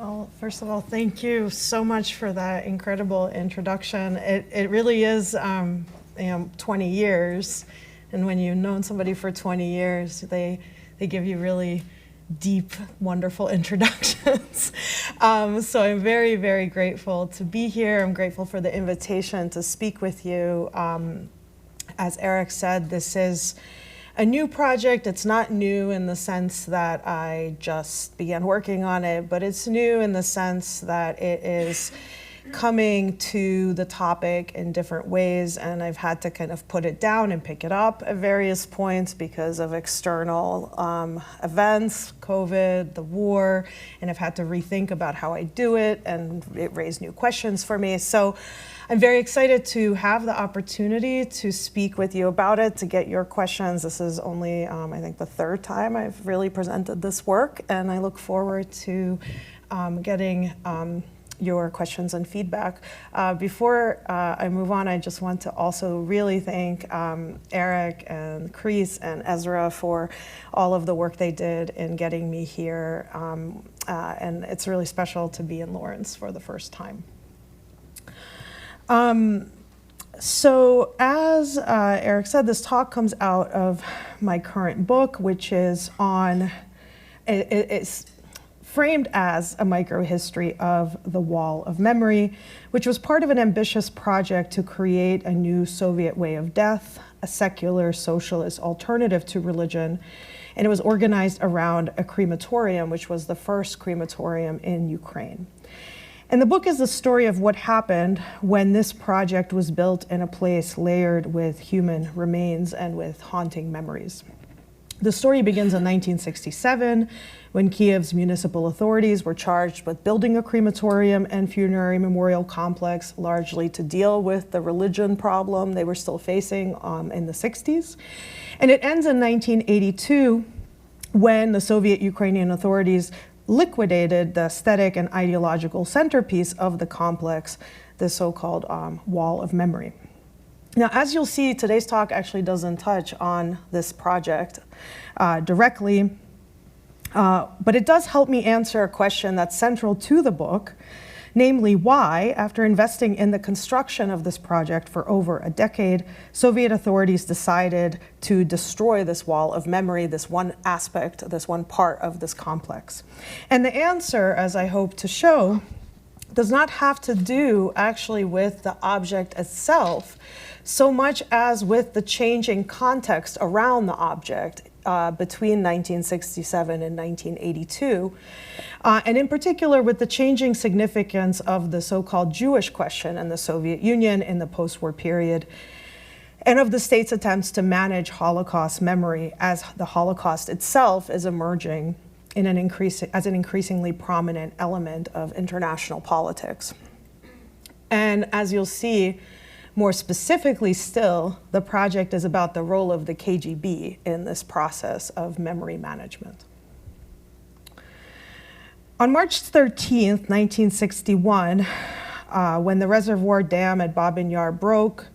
Well, first of all, thank you so much for that incredible introduction. It really is 20 years, and when you've known somebody for 20 years, they give you really deep, wonderful introductions. So I'm very, very grateful to be here. I'm grateful for the invitation to speak with you. As Eric said, this is a new project. It's not new in the sense that I just began working on it, but it's new in the sense that it is coming to the topic in different ways, and I've had to kind of put it down and pick it up at various points because of external events, COVID, the war, and I've had to rethink about how I do it, and it raised new questions for me. So I'm very excited to have the opportunity to speak with you about it, to get your questions. This is only, I think, the third time I've really presented this work, and I look forward to getting your questions and feedback. Before I move on, I just want to also really thank Eric and Chris and Ezra for all of the work they did in getting me here. And it's really special to be in Lawrence for the first time. So as Eric said, this talk comes out of my current book, which is on, it's framed as a microhistory of the Wall of Memory, which was part of an ambitious project to create a new Soviet way of death, a secular socialist alternative to religion. And it was organized around a crematorium, which was the first crematorium in Ukraine. And the book is the story of what happened when this project was built in a place layered with human remains and with haunting memories. The story begins in 1967, when Kyiv's municipal authorities were charged with building a crematorium and funerary memorial complex, largely to deal with the religion problem they were still facing in the 60s. And it ends in 1982, when the Soviet Ukrainian authorities liquidated the aesthetic and ideological centerpiece of the complex, the so-called Wall of Memory. Now, as you'll see, today's talk actually doesn't touch on this project directly, but it does help me answer a question that's central to the book, namely why, after investing in the construction of this project for over a decade, Soviet authorities decided to destroy this Wall of Memory, this one aspect, this one part of this complex. And the answer, as I hope to show, does not have to do actually with the object itself, so much as with the changing context around the object between 1967 and 1982, and in particular with the changing significance of the so-called Jewish question in the Soviet Union in the post-war period, and of the state's attempts to manage Holocaust memory as the Holocaust itself is emerging in as an increasingly prominent element of international politics. And as you'll see, more specifically still, the project is about the role of the KGB in this process of memory management. On March 13th, 1961, when the reservoir dam at Babyn Yar broke,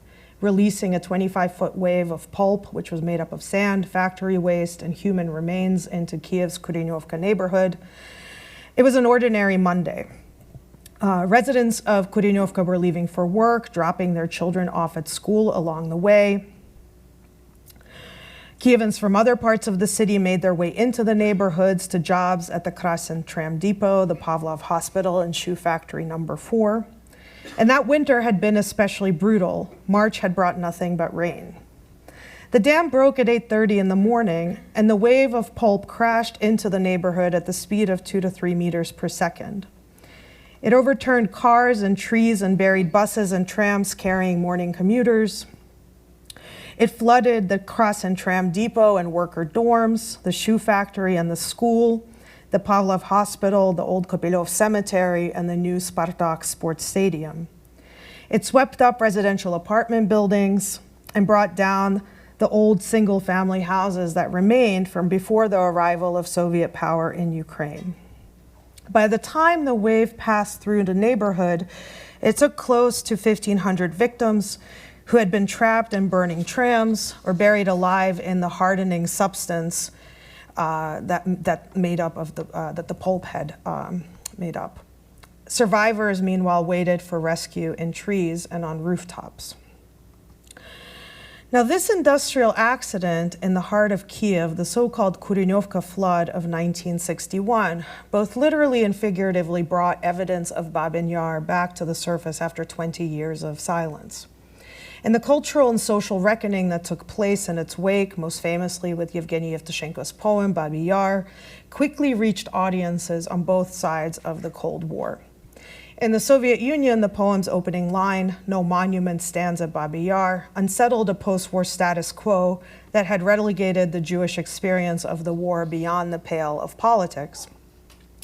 releasing a 25-foot wave of pulp, which was made up of sand, factory waste, and human remains into Kyiv's Kurenevka neighborhood, it was an ordinary Monday. Residents of Kurenevka were leaving for work, dropping their children off at school along the way. Kyivans from other parts of the city made their way into the neighborhoods to jobs at the Krasyn tram depot, the Pavlov Hospital, and shoe factory number 4. And that winter had been especially brutal. March had brought nothing but rain. The dam broke at 8:30 in the morning, and the wave of pulp crashed into the neighborhood at the speed of 2 to 3 meters per second. It overturned cars and trees and buried buses and trams carrying morning commuters. It flooded the Krasyn tram depot and worker dorms, the shoe factory and the school, the Pavlov Hospital, the old Kopylov Cemetery, and the new Spartak Sports Stadium. It swept up residential apartment buildings and brought down the old single-family houses that remained from before the arrival of Soviet power in Ukraine. By the time the wave passed through the neighborhood, it took close to 1,500 victims who had been trapped in burning trams or buried alive in the hardening substance that made up of that the pulp had made up. Survivors, meanwhile, waited for rescue in trees and on rooftops. Now, this industrial accident in the heart of Kyiv, the so-called Kurenevka flood of 1961, both literally and figuratively brought evidence of Babyn Yar back to the surface after 20 years of silence. And the cultural and social reckoning that took place in its wake, most famously with Yevgeny Yevtushenko's poem, Babi Yar, quickly reached audiences on both sides of the Cold War. In the Soviet Union, the poem's opening line, "No monument stands at Babi Yar," unsettled a post-war status quo that had relegated the Jewish experience of the war beyond the pale of politics.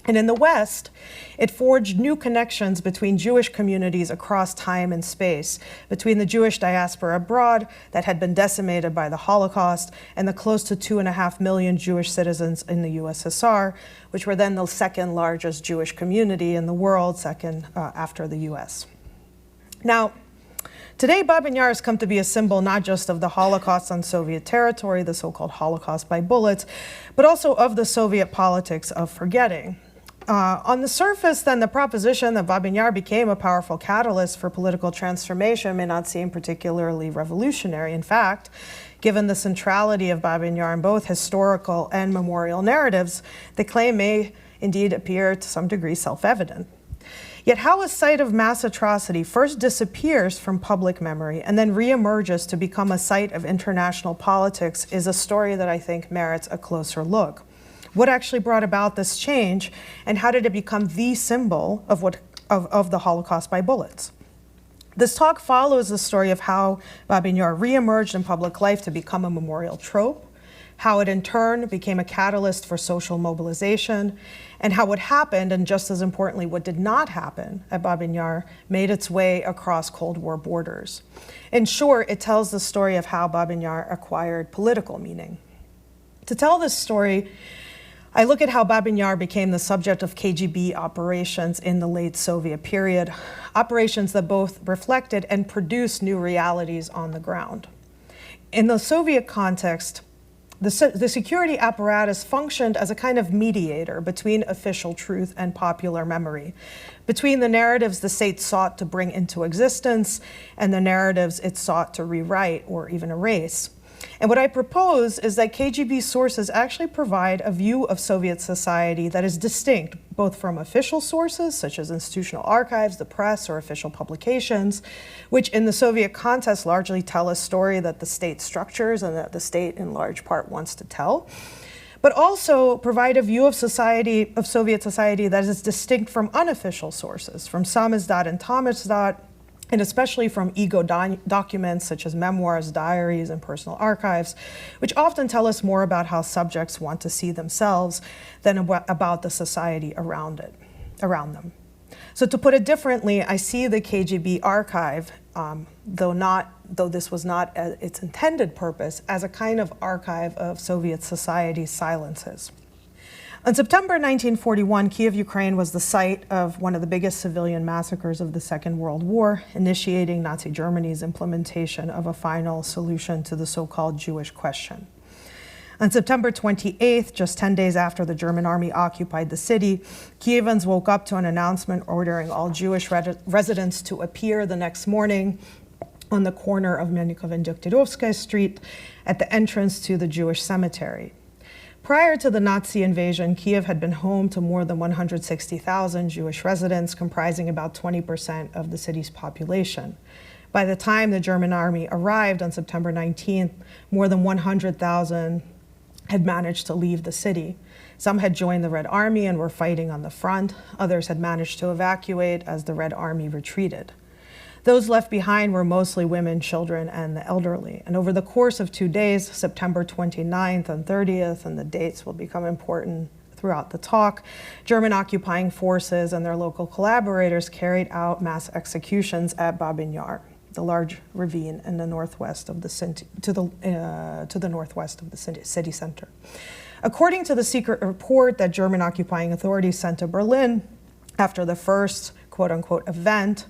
And in the West, it forged new connections between Jewish communities across time and space, between the Jewish diaspora abroad that had been decimated by the Holocaust and the close to 2.5 million Jewish citizens in the USSR, which were then the second largest Jewish community in the world, second after the US. Now, today, Babyn Yar has come to be a symbol not just of the Holocaust on Soviet territory, the so-called Holocaust by bullets, but also of the Soviet politics of forgetting. On the surface, then, the proposition that Babyn Yar became a powerful catalyst for political transformation may not seem particularly revolutionary. In fact, given the centrality of Babyn Yar in both historical and memorial narratives, the claim may indeed appear to some degree self-evident. Yet how a site of mass atrocity first disappears from public memory and then reemerges to become a site of international politics is a story that I think merits a closer look. What actually brought about this change, and how did it become the symbol of the Holocaust by bullets? This talk follows the story of how Babyn Yar reemerged in public life to become a memorial trope, how it in turn became a catalyst for social mobilization, and how what happened, and just as importantly, what did not happen at Babyn Yar, made its way across Cold War borders. In short, it tells the story of how Babyn Yar acquired political meaning. To tell this story, I look at how Babyn Yar became the subject of KGB operations in the late Soviet period, operations that both reflected and produced new realities on the ground. In the Soviet context, the security apparatus functioned as a kind of mediator between official truth and popular memory, between the narratives the state sought to bring into existence and the narratives it sought to rewrite or even erase. And what I propose is that KGB sources actually provide a view of Soviet society that is distinct both from official sources, such as institutional archives, the press, or official publications, which in the Soviet context largely tell a story that the state structures and that the state in large part wants to tell, but also provide a view of society, of Soviet society, that is distinct from unofficial sources, from samizdat and tamizdat, and especially from ego documents such as memoirs, diaries, and personal archives, which often tell us more about how subjects want to see themselves than about the society around them. So to put it differently, I see the KGB archive, though this was not its intended purpose, as a kind of archive of Soviet society's silences. On September 1941, Kyiv, Ukraine was the site of one of the biggest civilian massacres of the Second World War, initiating Nazi Germany's implementation of a final solution to the so-called Jewish question. On September 28th, just 10 days after the German army occupied the city, Kyivans woke up to an announcement ordering all Jewish residents to appear the next morning on the corner of Melnikov and Degtyaryovskaya Street at the entrance to the Jewish cemetery. Prior to the Nazi invasion, Kyiv had been home to more than 160,000 Jewish residents, comprising about 20% of the city's population. By the time the German army arrived on September 19th, more than 100,000 had managed to leave the city. Some had joined the Red Army and were fighting on the front. Others had managed to evacuate as the Red Army retreated. Those left behind were mostly women, children, and the elderly. And over the course of 2 days, September 29th and 30th, and the dates will become important throughout the talk, German occupying forces and their local collaborators carried out mass executions at Babyn Yar, the large ravine in the northwest of the city, to the northwest of the city center. According to the secret report that German occupying authorities sent to Berlin after the first quote-unquote event,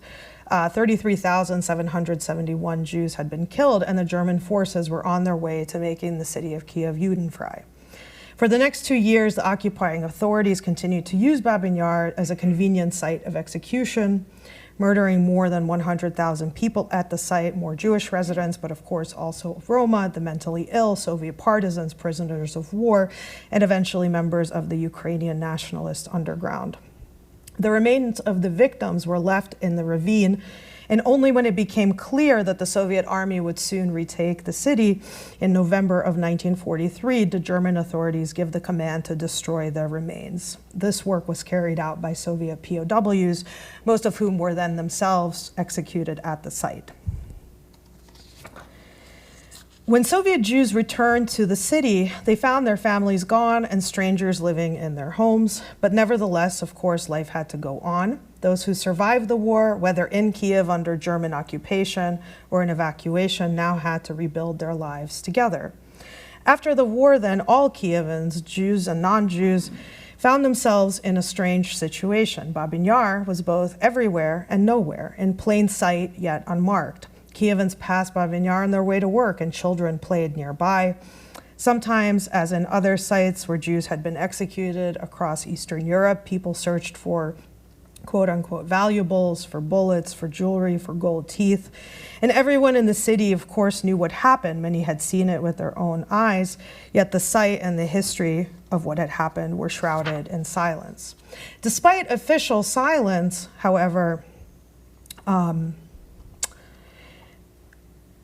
33,771 Jews had been killed, and the German forces were on their way to making the city of Kyiv Judenfrei. For the next 2 years, the occupying authorities continued to use Babyn Yar as a convenient site of execution, murdering more than 100,000 people at the site, more Jewish residents, but of course also Roma, the mentally ill, Soviet partisans, prisoners of war, and eventually members of the Ukrainian nationalist underground. The remains of the victims were left in the ravine, and only when it became clear that the Soviet army would soon retake the city in November of 1943 did German authorities give the command to destroy their remains. This work was carried out by Soviet POWs, most of whom were then themselves executed at the site. When Soviet Jews returned to the city, they found their families gone and strangers living in their homes. But nevertheless, of course, life had to go on. Those who survived the war, whether in Kyiv under German occupation or in evacuation, now had to rebuild their lives together. After the war, then, all Kyivans, Jews and non-Jews, found themselves in a strange situation. Babyn Yar was both everywhere and nowhere, in plain sight yet unmarked. Kyivans passed Babyn Yar on their way to work, and children played nearby. Sometimes, as in other sites where Jews had been executed across Eastern Europe, people searched for quote-unquote valuables, for bullets, for jewelry, for gold teeth. And everyone in the city, of course, knew what happened. Many had seen it with their own eyes, yet the site and the history of what had happened were shrouded in silence. Despite official silence, however,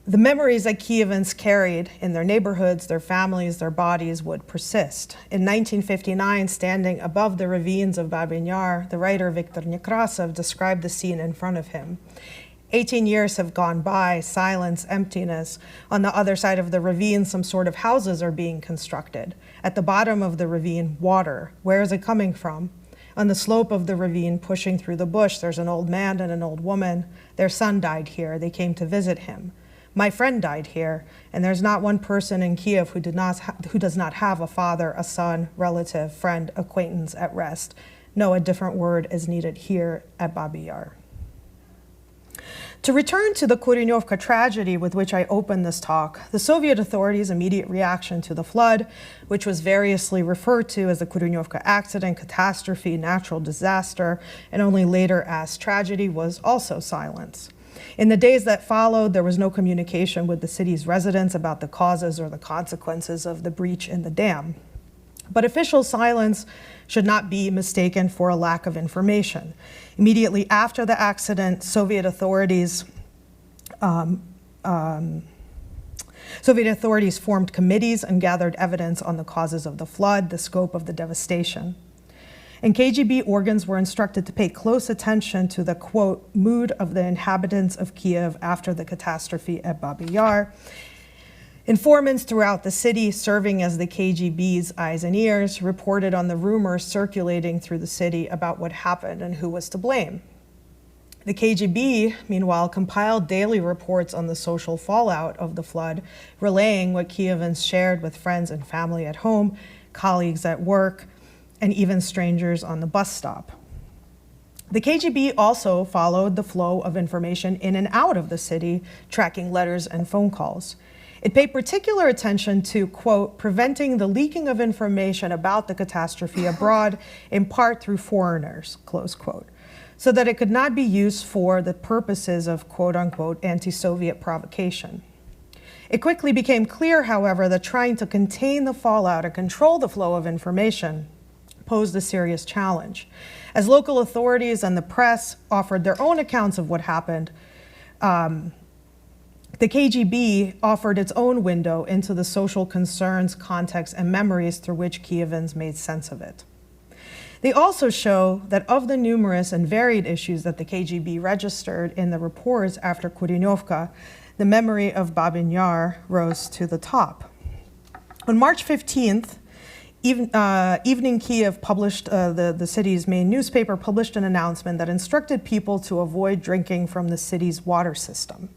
the memories that Kyivans carried in their neighborhoods, their families, their bodies would persist. In 1959, standing above the ravines of Babyn Yar, the writer Viktor Nekrasov described the scene in front of him. 18 years have gone by, silence, emptiness. On the other side of the ravine, some sort of houses are being constructed. At the bottom of the ravine, water. Where is it coming from? On the slope of the ravine, pushing through the bush, there's an old man and an old woman. Their son died here. They came to visit him. My friend died here, and there's not one person in Kyiv who does not have a father, a son, relative, friend, acquaintance at rest. No, a different word is needed here at Babi Yar. To return to the Kurenevka tragedy with which I opened this talk, the Soviet authorities' immediate reaction to the flood, which was variously referred to as the Kurenevka accident, catastrophe, natural disaster, and only later as tragedy, was also silence. In the days that followed, there was no communication with the city's residents about the causes or the consequences of the breach in the dam. But official silence should not be mistaken for a lack of information. Immediately after the accident, Soviet authorities formed committees and gathered evidence on the causes of the flood, the scope of the devastation. And KGB organs were instructed to pay close attention to the, quote, mood of the inhabitants of Kyiv after the catastrophe at Babi Yar. Informants throughout the city, serving as the KGB's eyes and ears, reported on the rumors circulating through the city about what happened and who was to blame. The KGB, meanwhile, compiled daily reports on the social fallout of the flood, relaying what Kyivans shared with friends and family at home, colleagues at work, and even strangers on the bus stop. The KGB also followed the flow of information in and out of the city, tracking letters and phone calls. It paid particular attention to, quote, preventing the leaking of information about the catastrophe abroad, in part through foreigners, close quote, so that it could not be used for the purposes of, quote unquote, anti-Soviet provocation. It quickly became clear, however, that trying to contain the fallout and control the flow of information posed a serious challenge. As local authorities and the press offered their own accounts of what happened, the KGB offered its own window into the social concerns, context, and memories through which Kyivans made sense of it. They also show that of the numerous and varied issues that the KGB registered in the reports after Kurenevka, the memory of Babyn Yar rose to the top. On March 15th, Evening Kyiv published, the city's main newspaper published an announcement that instructed people to avoid drinking from the city's water system.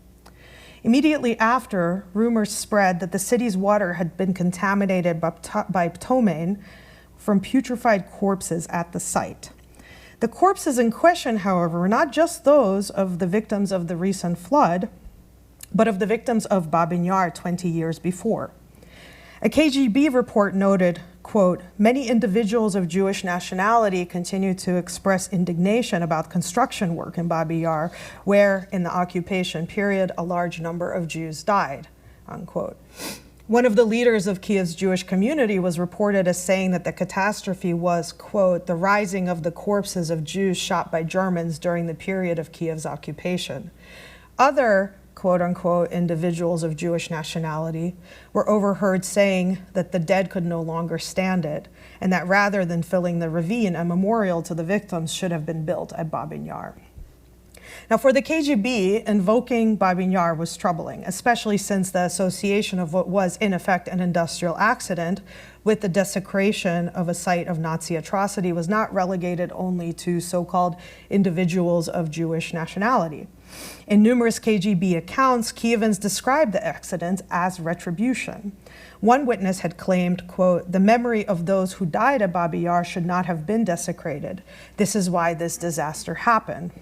Immediately after, rumors spread that the city's water had been contaminated by ptomaine from putrefied corpses at the site. The corpses in question, however, were not just those of the victims of the recent flood, but of the victims of Babyn Yar 20 years before. A KGB report noted, quote, many individuals of Jewish nationality continue to express indignation about construction work in Babi Yar, where, in the occupation period, a large number of Jews died, unquote. One of the leaders of Kyiv's Jewish community was reported as saying that the catastrophe was, quote, the rising of the corpses of Jews shot by Germans during the period of Kyiv's occupation. Other, quote unquote, individuals of Jewish nationality were overheard saying that the dead could no longer stand it, and that rather than filling the ravine, a memorial to the victims should have been built at Babyn Yar. Now, for the KGB, invoking Babyn Yar was troubling, especially since the association of what was, in effect, an industrial accident with the desecration of a site of Nazi atrocity was not relegated only to so-called individuals of Jewish nationality. In numerous KGB accounts, Kyivans described the accident as retribution. One witness had claimed, quote, the memory of those who died at Babi Yar should not have been desecrated. This is why this disaster happened.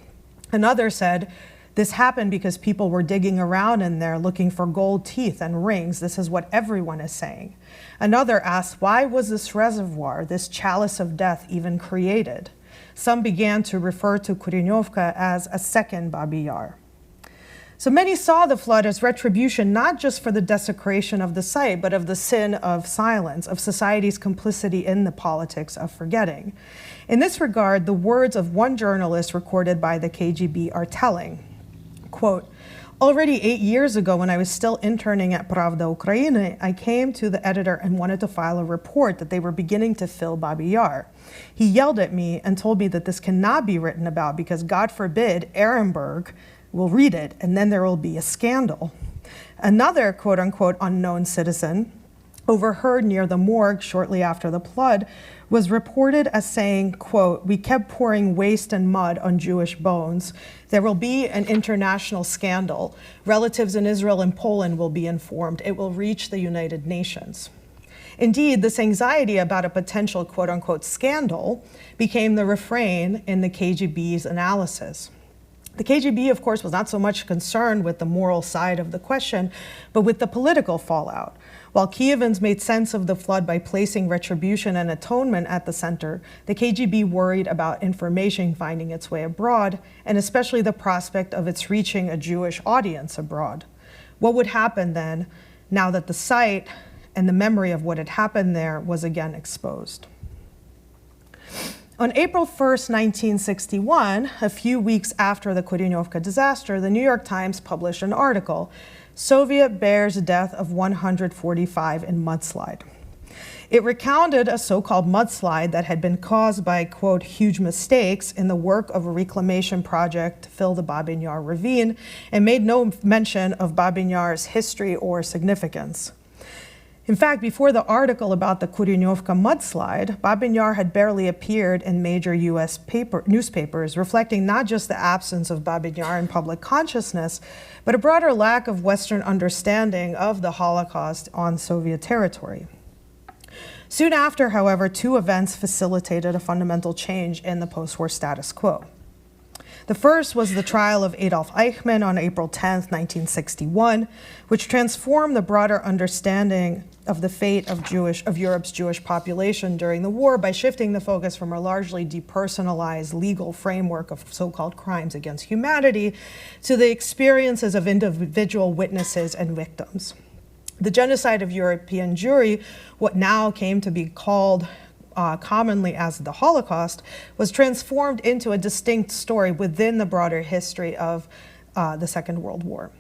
Another said, this happened because people were digging around in there looking for gold teeth and rings. This is what everyone is saying. Another asked, why was this reservoir, this chalice of death, even created? Some began to refer to Kurenevka as a second Babi Yar. So many saw the flood as retribution, not just for the desecration of the site, but of the sin of silence, of society's complicity in the politics of forgetting. In this regard, the words of one journalist recorded by the KGB are telling. Quote, already 8 years ago, when I was still interning at Pravda Ukraine, I came to the editor and wanted to file a report that they were beginning to fill Babi Yar. He yelled at me and told me that this cannot be written about because, God forbid, Ehrenberg will read it and then there will be a scandal. Another quote-unquote unknown citizen, overheard near the morgue shortly after the flood, was reported as saying, quote, we kept pouring waste and mud on Jewish bones. There will be an international scandal. Relatives in Israel and Poland will be informed. It will reach the United Nations. Indeed, this anxiety about a potential quote unquote scandal became the refrain in the KGB's analysis. The KGB, of course, was not so much concerned with the moral side of the question, but with the political fallout. While Kyivans made sense of the flood by placing retribution and atonement at the center, the KGB worried about information finding its way abroad, and especially the prospect of its reaching a Jewish audience abroad. What would happen then, now that the site and the memory of what had happened there was again exposed? On April 1st, 1961, a few weeks after the Kurenevka disaster, the New York Times published an article, Soviet Bears Death of 145 in Mudslide. It recounted a so-called mudslide that had been caused by, quote, huge mistakes in the work of a reclamation project to fill the Babyn Yar ravine, and made no mention of Babyn Yar's history or significance. In fact, before the article about the Kurenevka mudslide, Babyn Yar had barely appeared in major US newspapers, reflecting not just the absence of Babyn Yar in public consciousness, but a broader lack of Western understanding of the Holocaust on Soviet territory. Soon after, however, two events facilitated a fundamental change in the post-war status quo. The first was the trial of Adolf Eichmann on April 10, 1961, which transformed the broader understanding of the fate of Europe's Jewish population during the war by shifting the focus from a largely depersonalized legal framework of so-called crimes against humanity to the experiences of individual witnesses and victims. The genocide of European Jewry, what now came to be called commonly as the Holocaust, was transformed into a distinct story within the broader history of the Second World War.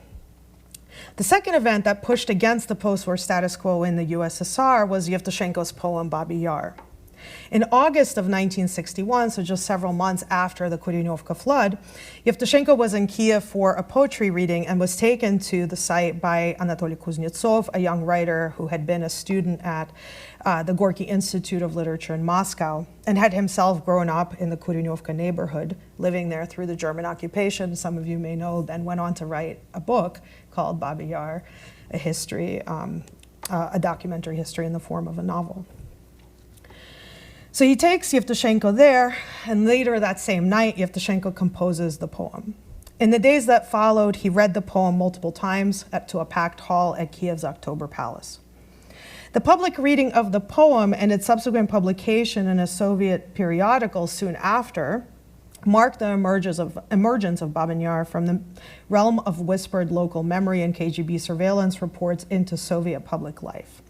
The second event that pushed against the post-war status quo in the USSR was Yevtushenko's poem Babi Yar. In August of 1961, so just several months after the Kurenevka flood, Yevtushenko was in Kyiv for a poetry reading and was taken to the site by Anatoly Kuznetsov, a young writer who had been a student at the Gorky Institute of Literature in Moscow and had himself grown up in the Kurenevka neighborhood, living there through the German occupation. Some of you may know, then went on to write a book called Babi Yar, a history, a documentary history in the form of a novel. So he takes Yevtushenko there, and later that same night, Yevtushenko composes the poem. In the days that followed, he read the poem multiple times to a packed hall at Kyiv's October Palace. The public reading of the poem and its subsequent publication in a Soviet periodical soon after marked the emergence of Babyn Yar from the realm of whispered local memory and KGB surveillance reports into Soviet public life.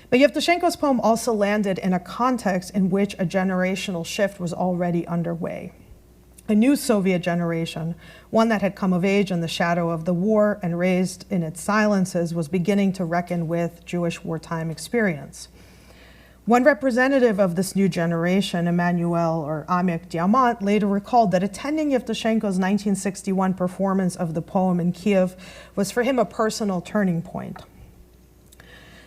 But Yevtushenko's poem also landed in a context in which a generational shift was already underway. A new Soviet generation, one that had come of age in the shadow of the war and raised in its silences, was beginning to reckon with Jewish wartime experience. One representative of this new generation, Emmanuel or Amek Diamant, later recalled that attending Yevtushenko's 1961 performance of the poem in Kyiv was for him a personal turning point.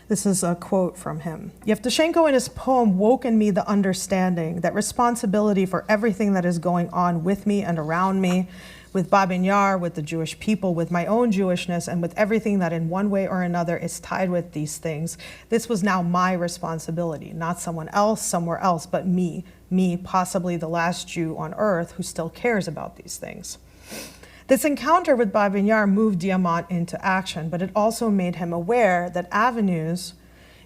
This is a quote from him. Yevtushenko in his poem woke in me the understanding that responsibility for everything that is going on with me and around me, with Babyn Yar, with the Jewish people, with my own Jewishness, and with everything that in one way or another is tied with these things. This was now my responsibility, not someone else, somewhere else, but me, possibly the last Jew on earth who still cares about these things. This encounter with Babyn Yar moved Diamant into action, but it also made him aware that avenues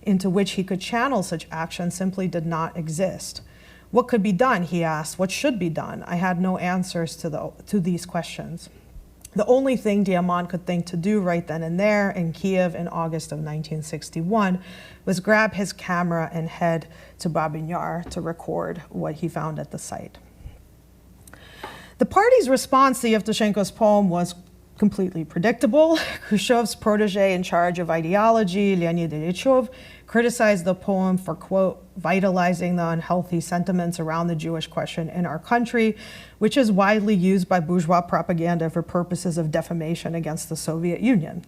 into which he could channel such action simply did not exist. What could be done, he asked. What should be done? I had no answers to these questions. The only thing Diamant could think to do right then and there in Kyiv in August of 1961 was grab his camera and head to Babyn Yar to record what he found at the site. The party's response to Yevtushenko's poem was completely predictable. Khrushchev's protege in charge of ideology, Leonid Ilyich, criticized the poem for, quote, vitalizing the unhealthy sentiments around the Jewish question in our country, which is widely used by bourgeois propaganda for purposes of defamation against the Soviet Union.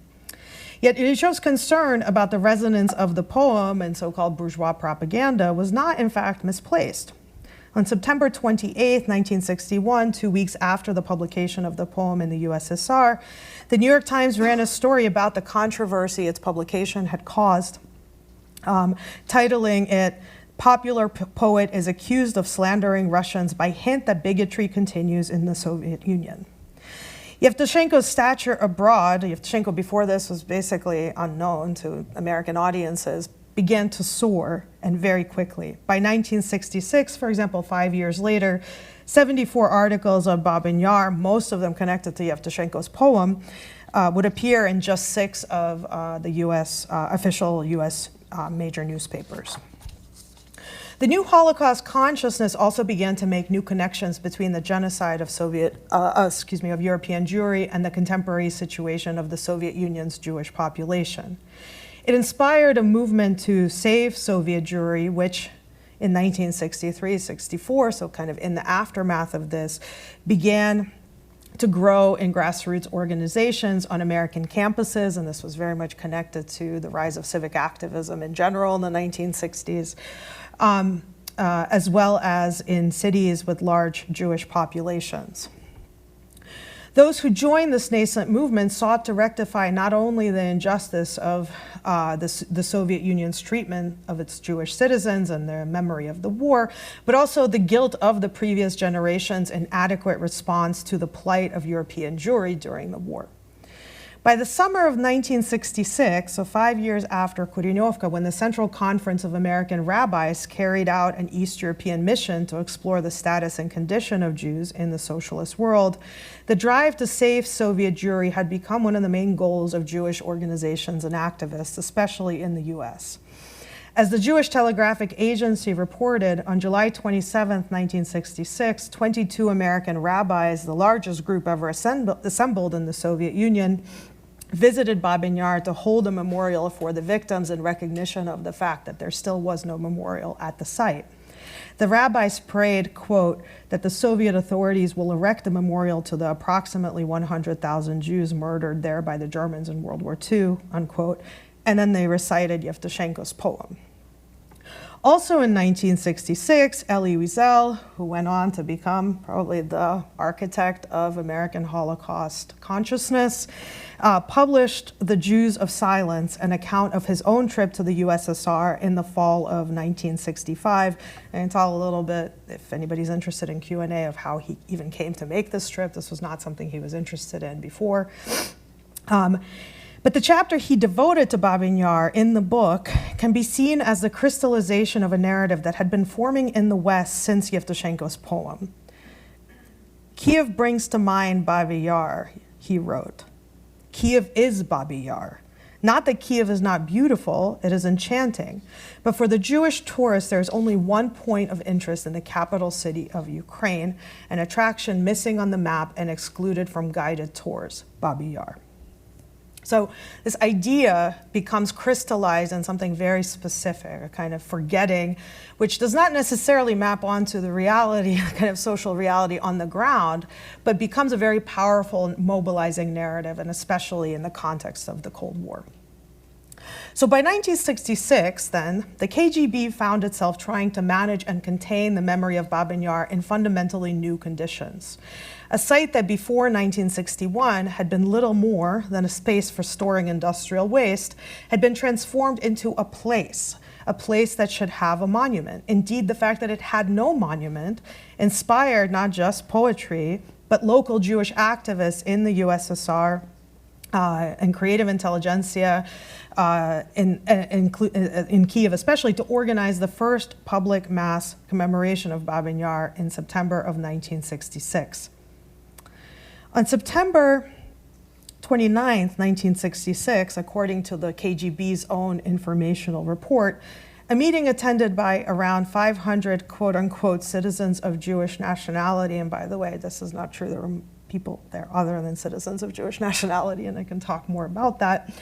Yet Ilyichov's concern about the resonance of the poem and so-called bourgeois propaganda was not, in fact, misplaced. On September 28, 1961, 2 weeks after the publication of the poem in the USSR, the New York Times ran a story about the controversy its publication had caused, titling it, "Popular Poet is Accused of Slandering Russians by Hint that Bigotry Continues in the Soviet Union." Yevtushenko's stature abroad, Yevtushenko before this was basically unknown to American audiences, began to soar, and very quickly. By 1966, for example, 5 years later, 74 articles on Babyn Yar, most of them connected to Yevtushenko's poem, would appear in just 6 of the official US major newspapers. The new Holocaust consciousness also began to make new connections between the genocide of European Jewry and the contemporary situation of the Soviet Union's Jewish population. It inspired a movement to save Soviet Jewry, which in 1963-64, so kind of in the aftermath of this, began to grow in grassroots organizations on American campuses, and this was very much connected to the rise of civic activism in general in the 1960s, as well as in cities with large Jewish populations. Those who joined this nascent movement sought to rectify not only the injustice of the Soviet Union's treatment of its Jewish citizens and their memory of the war, but also the guilt of the previous generation's inadequate response to the plight of European Jewry during the war. By the summer of 1966, so 5 years after Kurenevka, when the Central Conference of American Rabbis carried out an East European mission to explore the status and condition of Jews in the socialist world, the drive to save Soviet Jewry had become one of the main goals of Jewish organizations and activists, especially in the US. As the Jewish Telegraphic Agency reported, on July 27, 1966, 22 American rabbis, the largest group ever assembled in the Soviet Union, visited Babyn Yar to hold a memorial for the victims in recognition of the fact that there still was no memorial at the site. The rabbis prayed, quote, that the Soviet authorities will erect a memorial to the approximately 100,000 Jews murdered there by the Germans in World War II, unquote, and then they recited Yevtushenko's poem. Also in 1966, Elie Wiesel, who went on to become probably the architect of American Holocaust consciousness, published The Jews of Silence, an account of his own trip to the USSR in the fall of 1965. And tell a little bit, if anybody's interested in Q&A, of how he even came to make this trip. This was not something he was interested in before. But the chapter he devoted to Babyn Yar in the book can be seen as the crystallization of a narrative that had been forming in the West since Yevtushenko's poem. Kyiv brings to mind Babi Yar, he wrote. Kyiv is Babi Yar. Not that Kyiv is not beautiful, it is enchanting. But for the Jewish tourist, there is only one point of interest in the capital city of Ukraine, an attraction missing on the map and excluded from guided tours, Babi Yar. So this idea becomes crystallized in something very specific, a kind of forgetting, which does not necessarily map onto the reality, kind of social reality on the ground, but becomes a very powerful mobilizing narrative, and especially in the context of the Cold War. So by 1966, then, the KGB found itself trying to manage and contain the memory of Babyn Yar in fundamentally new conditions. A site that before 1961 had been little more than a space for storing industrial waste had been transformed into a place that should have a monument. Indeed, the fact that it had no monument inspired not just poetry, but local Jewish activists in the USSR and creative intelligentsia in Kyiv especially, to organize the first public mass commemoration of Babyn Yar in September of 1966. On September 29, 1966, according to the KGB's own informational report, a meeting attended by around 500 quote-unquote citizens of Jewish nationality, and by the way, this is not true, there were people there other than citizens of Jewish nationality, and I can talk more about that,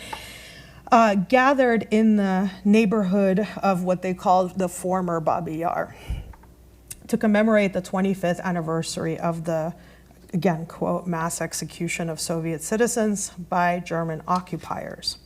gathered in the neighborhood of what they called the former Babi Yar to commemorate the 25th anniversary of the, again, quote, mass execution of Soviet citizens by German occupiers.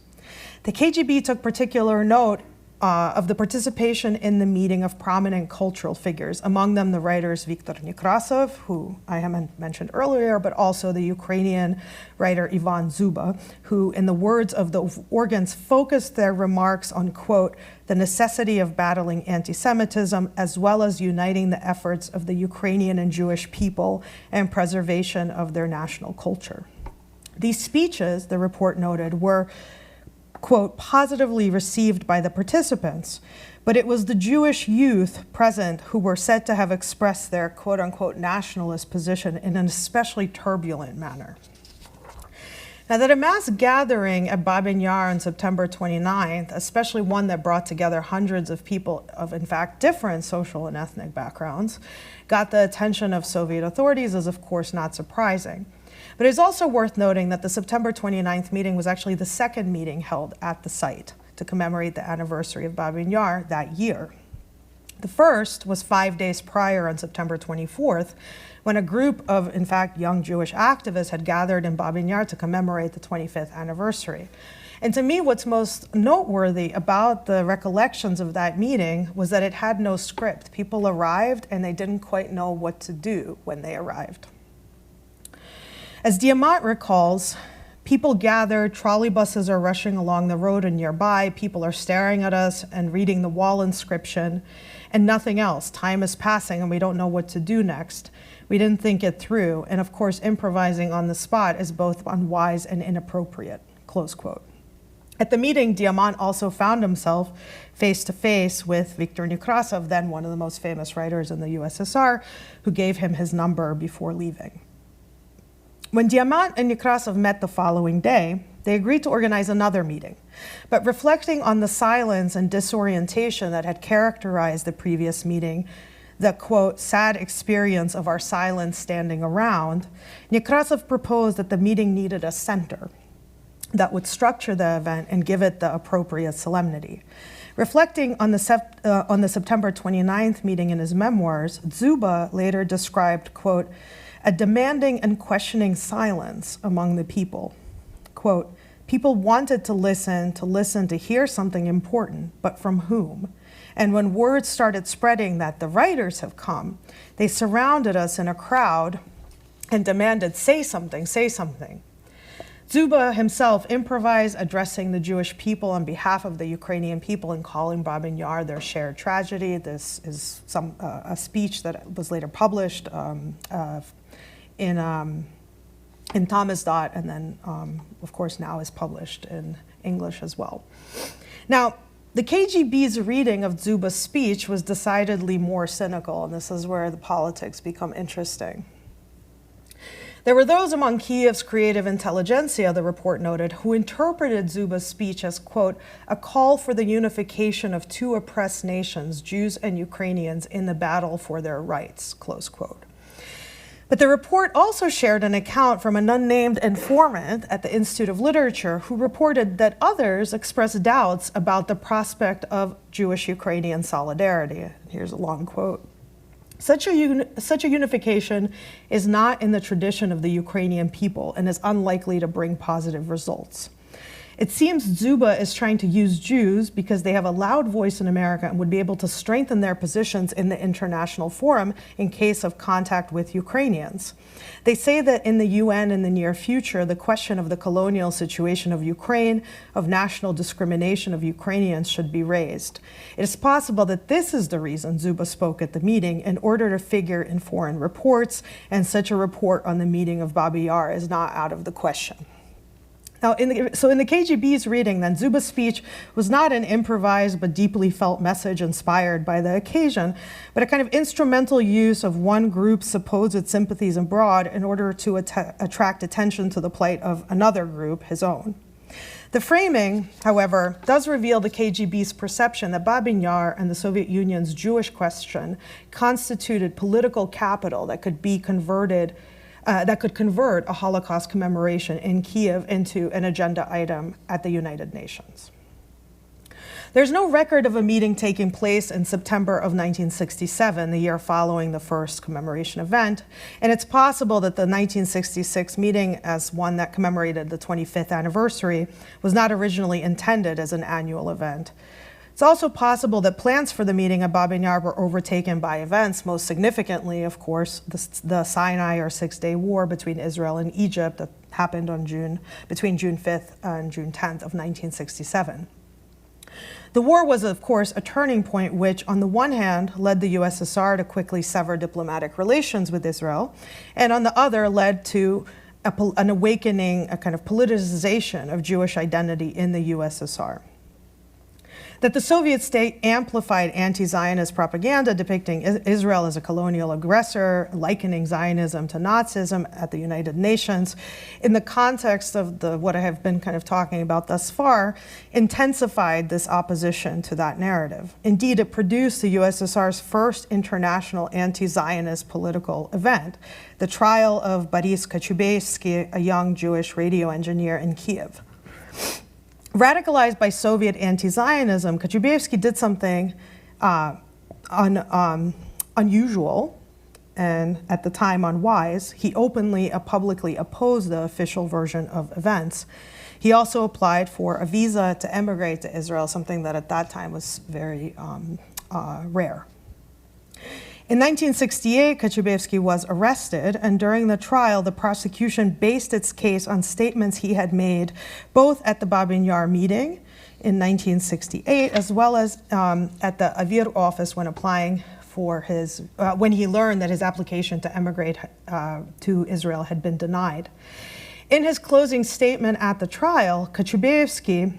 The KGB took particular note of the participation in the meeting of prominent cultural figures, among them the writers Viktor Nekrasov, who I have mentioned earlier, but also the Ukrainian writer Ivan Zuba, who, in the words of the organs, focused their remarks on, quote, the necessity of battling anti-Semitism, as well as uniting the efforts of the Ukrainian and Jewish people and preservation of their national culture. These speeches, the report noted, were, quote, positively received by the participants, but it was the Jewish youth present who were said to have expressed their, quote unquote, nationalist position in an especially turbulent manner. Now, that a mass gathering at Babyn Yar on September 29th, especially one that brought together hundreds of people of, in fact, different social and ethnic backgrounds, got the attention of Soviet authorities is, of course, not surprising. But it's also worth noting that the September 29th meeting was actually the second meeting held at the site to commemorate the anniversary of Babyn Yar that year. The first was 5 days prior on September 24th, when a group of, in fact, young Jewish activists had gathered in Babyn Yar to commemorate the 25th anniversary. And to me, what's most noteworthy about the recollections of that meeting was that it had no script. People arrived and they didn't quite know what to do when they arrived. As Diamant recalls, people gathered, trolley buses are rushing along the road and nearby, people are staring at us and reading the wall inscription, and nothing else. Time is passing and we don't know what to do next. We didn't think it through, and of course improvising on the spot is both unwise and inappropriate, close quote. At the meeting, Diamant also found himself face to face with Viktor Nekrasov, then one of the most famous writers in the USSR, who gave him his number before leaving. When Diamant and Nekrasov met the following day, they agreed to organize another meeting. But reflecting on the silence and disorientation that had characterized the previous meeting, the, quote, sad experience of our silence standing around, Nekrasov proposed that the meeting needed a center that would structure the event and give it the appropriate solemnity. Reflecting on the September 29th meeting in his memoirs, Zuba later described, quote, a demanding and questioning silence among the people. Quote, people wanted to listen, to hear something important, but from whom? And when words started spreading that the writers have come, they surrounded us in a crowd and demanded, say something, say something. Zuba himself improvised, addressing the Jewish people on behalf of the Ukrainian people and calling Babyn Yar their shared tragedy. This is a speech that was later published in in Tamizdat, and then, of course, now is published in English as well. Now, the KGB's reading of Dzuba's speech was decidedly more cynical, and this is where the politics become interesting. There were those among Kyiv's creative intelligentsia, the report noted, who interpreted Dzuba's speech as, quote, a call for the unification of two oppressed nations, Jews and Ukrainians, in the battle for their rights, close quote. But the report also shared an account from an unnamed informant at the Institute of Literature who reported that others expressed doubts about the prospect of Jewish-Ukrainian solidarity. Here's a long quote. Such a unification is not in the tradition of the Ukrainian people and is unlikely to bring positive results. It seems Dzuba is trying to use Jews because they have a loud voice in America and would be able to strengthen their positions in the international forum in case of contact with Ukrainians. They say that in the UN in the near future, the question of the colonial situation of Ukraine, of national discrimination of Ukrainians should be raised. It is possible that this is the reason Dzuba spoke at the meeting in order to figure in foreign reports, and such a report on the meeting of Babi Yar is not out of the question. Now, in the KGB's reading, then, Dzuba's speech was not an improvised but deeply felt message inspired by the occasion, but a kind of instrumental use of one group's supposed sympathies abroad in order to attract attention to the plight of another group, his own. The framing, however, does reveal the KGB's perception that Babyn Yar and the Soviet Union's Jewish question constituted political capital that could be converted that could convert a Holocaust commemoration in Kyiv into an agenda item at the United Nations. There's no record of a meeting taking place in September of 1967, the year following the first commemoration event, and it's possible that the 1966 meeting, as one that commemorated the 25th anniversary, was not originally intended as an annual event. It's also possible that plans for the meeting at Babyn Yar were overtaken by events, most significantly, of course, the Sinai or Six-Day War between Israel and Egypt that happened on between June 5th and June 10th of 1967. The war was, of course, a turning point which, on the one hand, led the USSR to quickly sever diplomatic relations with Israel, and on the other led to an awakening, a kind of politicization of Jewish identity in the USSR. That the Soviet state amplified anti-Zionist propaganda depicting Israel as a colonial aggressor, likening Zionism to Nazism at the United Nations, in the context of what I have been kind of talking about thus far, intensified this opposition to that narrative. Indeed, it produced the USSR's first international anti-Zionist political event, the trial of Boris Kochubeyski, a young Jewish radio engineer in Kyiv. Radicalized by Soviet anti-Zionism, Kochubeyski did something unusual and at the time unwise. He openly, publicly opposed the official version of events. He also applied for a visa to emigrate to Israel, something that at that time was very rare. In 1968, Kochubeyski was arrested, and during the trial, the prosecution based its case on statements he had made both at the Babyn Yar meeting in 1968, as well as at the Avir office when applying for when he learned that his application to emigrate to Israel had been denied. In his closing statement at the trial, Kochubeyski,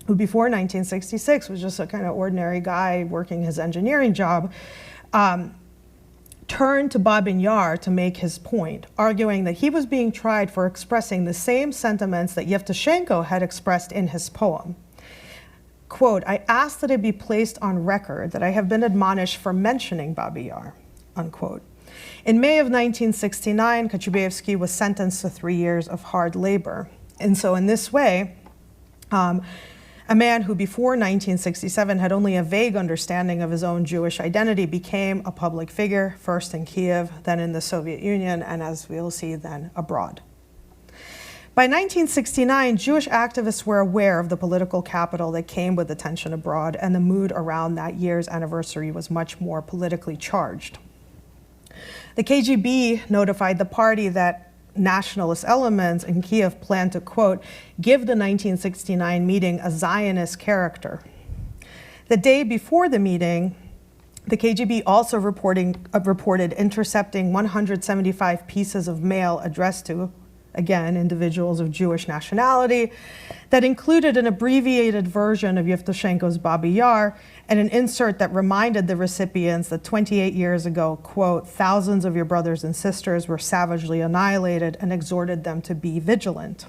who before 1966 was just a kind of ordinary guy working his engineering job, turned to Babyn Yar to make his point, arguing that he was being tried for expressing the same sentiments that Yevtushenko had expressed in his poem. Quote, I ask that it be placed on record that I have been admonished for mentioning Babi Yar, unquote. In May of 1969, Kochubeyski was sentenced to 3 years of hard labor. And so in this way, a man who before 1967 had only a vague understanding of his own Jewish identity became a public figure, first in Kyiv, then in the Soviet Union, and as we'll see, then abroad. By 1969, Jewish activists were aware of the political capital that came with the tension abroad, and the mood around that year's anniversary was much more politically charged. The KGB notified the party that nationalist elements in Kyiv planned to, quote, give the 1969 meeting a Zionist character. The day before the meeting, the KGB also reported intercepting 175 pieces of mail addressed again, individuals of Jewish nationality, that included an abbreviated version of Yevtushenko's Babi Yar and an insert that reminded the recipients that 28 years ago, quote, thousands of your brothers and sisters were savagely annihilated, and exhorted them to be vigilant.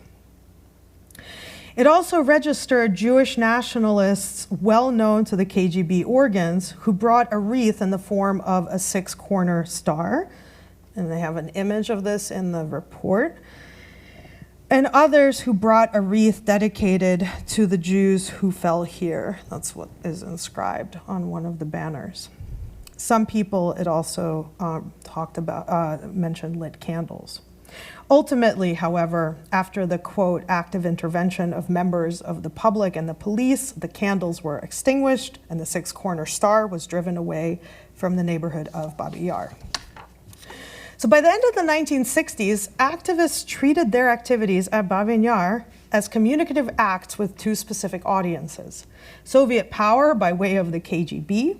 It also registered Jewish nationalists well known to the KGB organs who brought a wreath in the form of a six-corner star, and they have an image of this in the report, and others who brought a wreath dedicated to the Jews who fell here. That's what is inscribed on one of the banners. Some people, it also mentioned lit candles. Ultimately, however, after the, quote, active intervention of members of the public and the police, the candles were extinguished and the six-corner star was driven away from the neighborhood of Babi Yar. So by the end of the 1960s, activists treated their activities at Babyn Yar as communicative acts with two specific audiences: Soviet power by way of the KGB,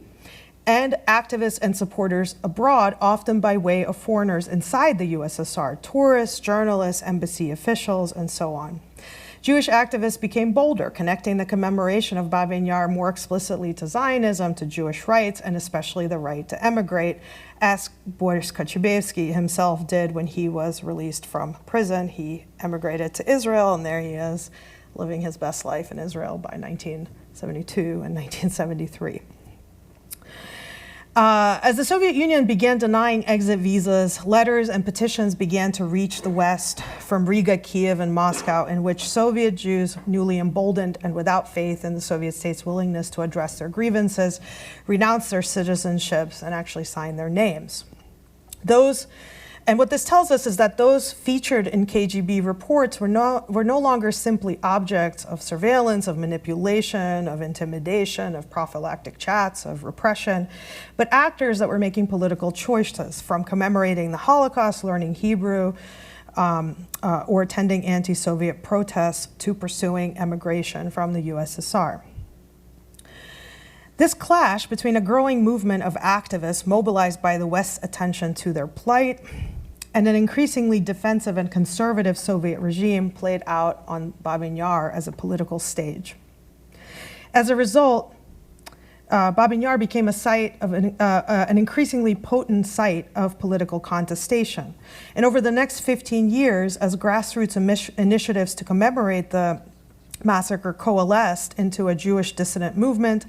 and activists and supporters abroad, often by way of foreigners inside the USSR, tourists, journalists, embassy officials, and so on. Jewish activists became bolder, connecting the commemoration of Babyn Yar more explicitly to Zionism, to Jewish rights, and especially the right to emigrate, as Boris Kochubeyski himself did when he was released from prison. He emigrated to Israel, and there he is, living his best life in Israel by 1972 and 1973. As the Soviet Union began denying exit visas, letters and petitions began to reach the West from Riga, Kyiv, and Moscow, in which Soviet Jews, newly emboldened and without faith in the Soviet state's willingness to address their grievances, renounced their citizenships and actually signed their names. And what this tells us is that those featured in KGB reports were no longer simply objects of surveillance, of manipulation, of intimidation, of prophylactic chats, of repression, but actors that were making political choices, from commemorating the Holocaust, learning Hebrew, or attending anti-Soviet protests, to pursuing emigration from the USSR. This clash between a growing movement of activists mobilized by the West's attention to their plight and an increasingly defensive and conservative Soviet regime played out on Babyn Yar as a political stage. As a result, Babyn Yar became a site of an increasingly potent site of political contestation. And over the next 15 years, as grassroots initiatives to commemorate the massacre coalesced into a Jewish dissident movement,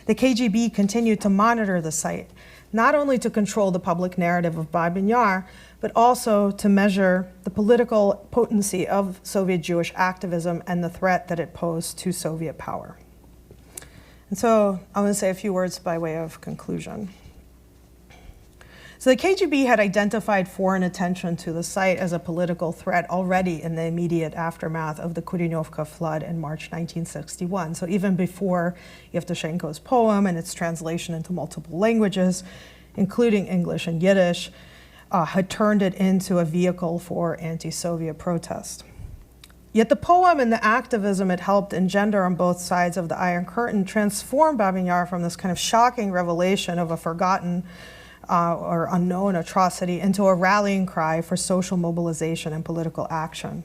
the KGB continued to monitor the site, not only to control the public narrative of Babyn Yar, but also to measure the political potency of Soviet Jewish activism and the threat that it posed to Soviet power. And so I'm going to say a few words by way of conclusion. So the KGB had identified foreign attention to the site as a political threat already in the immediate aftermath of the Kurenevka flood in March 1961. So even before Yevtushenko's poem and its translation into multiple languages, including English and Yiddish, had turned it into a vehicle for anti-Soviet protest. Yet the poem and the activism it helped engender on both sides of the Iron Curtain transformed Babyn Yar from this kind of shocking revelation of a forgotten or unknown atrocity into a rallying cry for social mobilization and political action.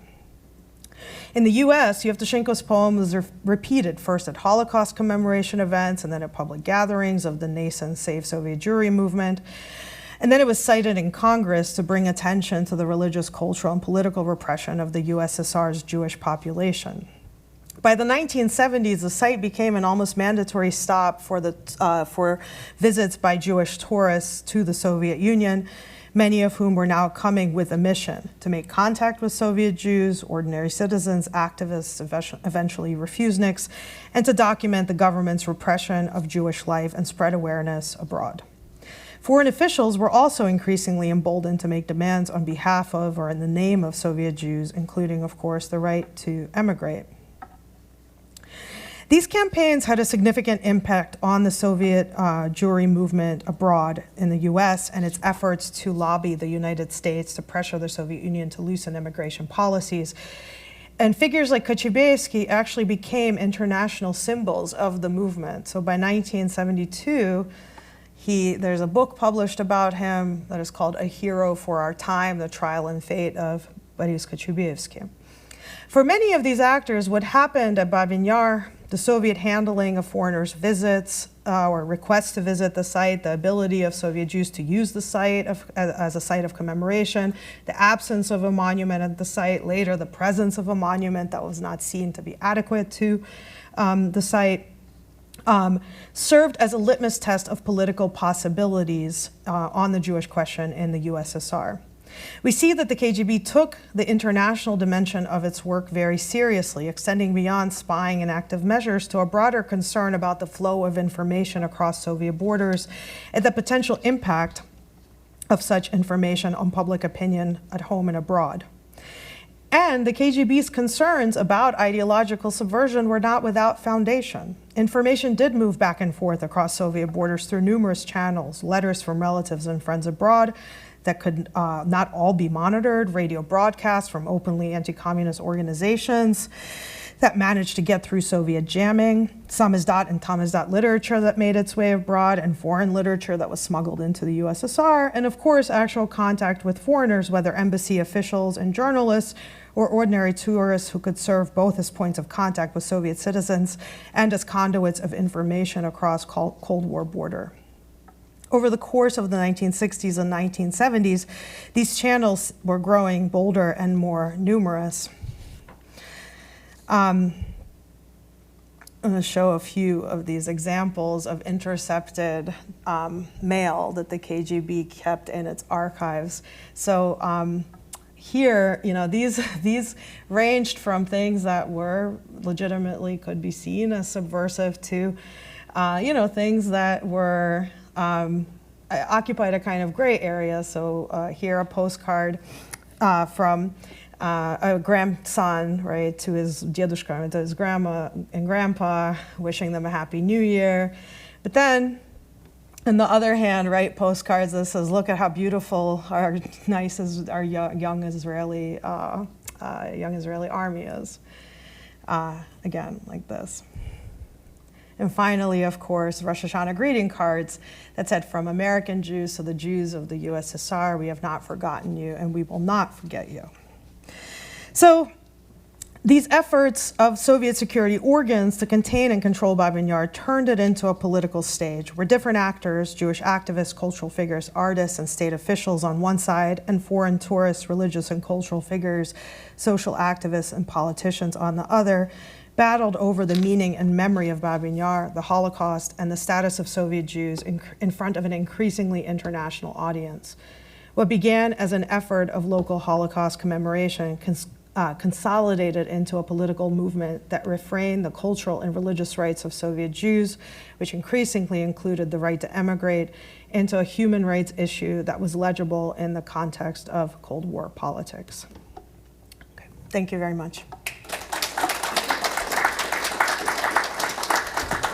In the US, Yevtushenko's poem was repeated first at Holocaust commemoration events and then at public gatherings of the nascent Save Soviet Jewry movement. And then it was cited in Congress to bring attention to the religious, cultural, and political repression of the USSR's Jewish population. By the 1970s, the site became an almost mandatory stop for visits by Jewish tourists to the Soviet Union, many of whom were now coming with a mission to make contact with Soviet Jews, ordinary citizens, activists, eventually refuseniks, and to document the government's repression of Jewish life and spread awareness abroad. Foreign officials were also increasingly emboldened to make demands on behalf of or in the name of Soviet Jews, including, of course, the right to emigrate. These campaigns had a significant impact on the Soviet Jewry movement abroad in the US and its efforts to lobby the United States to pressure the Soviet Union to loosen immigration policies. And figures like Kochubeyski actually became international symbols of the movement. So by 1972, there's a book published about him that is called A Hero for Our Time, The Trial and Fate of Boryska-Chubeyevsky. For many of these actors, what happened at Babyn Yar, the Soviet handling of foreigners' visits or requests to visit the site, the ability of Soviet Jews to use the site as a site of commemoration, the absence of a monument at the site, later the presence of a monument that was not seen to be adequate to the site, served as a litmus test of political possibilities on the Jewish question in the USSR. We see that the KGB took the international dimension of its work very seriously, extending beyond spying and active measures to a broader concern about the flow of information across Soviet borders and the potential impact of such information on public opinion at home and abroad. And the KGB's concerns about ideological subversion were not without foundation. Information did move back and forth across Soviet borders through numerous channels, letters from relatives and friends abroad that could not all be monitored, radio broadcasts from openly anti-communist organizations that managed to get through Soviet jamming, samizdat and tamizdat literature that made its way abroad, and foreign literature that was smuggled into the USSR, and of course actual contact with foreigners, whether embassy officials and journalists, or ordinary tourists who could serve both as points of contact with Soviet citizens and as conduits of information across Cold War border. Over the course of the 1960s and 1970s, these channels were growing bolder and more numerous. I'm going to show a few of these examples of intercepted mail that the KGB kept in its archives. So here, these ranged from things that were legitimately could be seen as subversive to, things that were occupied a kind of gray area. So here a postcard from a grandson, right, to his dedushka, to his grandma and grandpa, wishing them a happy new year. But then, on the other hand, right, postcards that says, look at how beautiful our young Israeli army is. Again, like this. And finally, of course, Rosh Hashanah greeting cards that said, from American Jews to the Jews of the USSR, we have not forgotten you and we will not forget you. So these efforts of Soviet security organs to contain and control Babyn Yar turned it into a political stage where different actors, Jewish activists, cultural figures, artists, and state officials on one side, and foreign tourists, religious and cultural figures, social activists, and politicians on the other, battled over the meaning and memory of Babyn Yar, the Holocaust, and the status of Soviet Jews in front of an increasingly international audience. What began as an effort of local Holocaust commemoration consolidated into a political movement that reframed the cultural and religious rights of Soviet Jews, which increasingly included the right to emigrate, into a human rights issue that was legible in the context of Cold War politics. Okay. Thank you very much.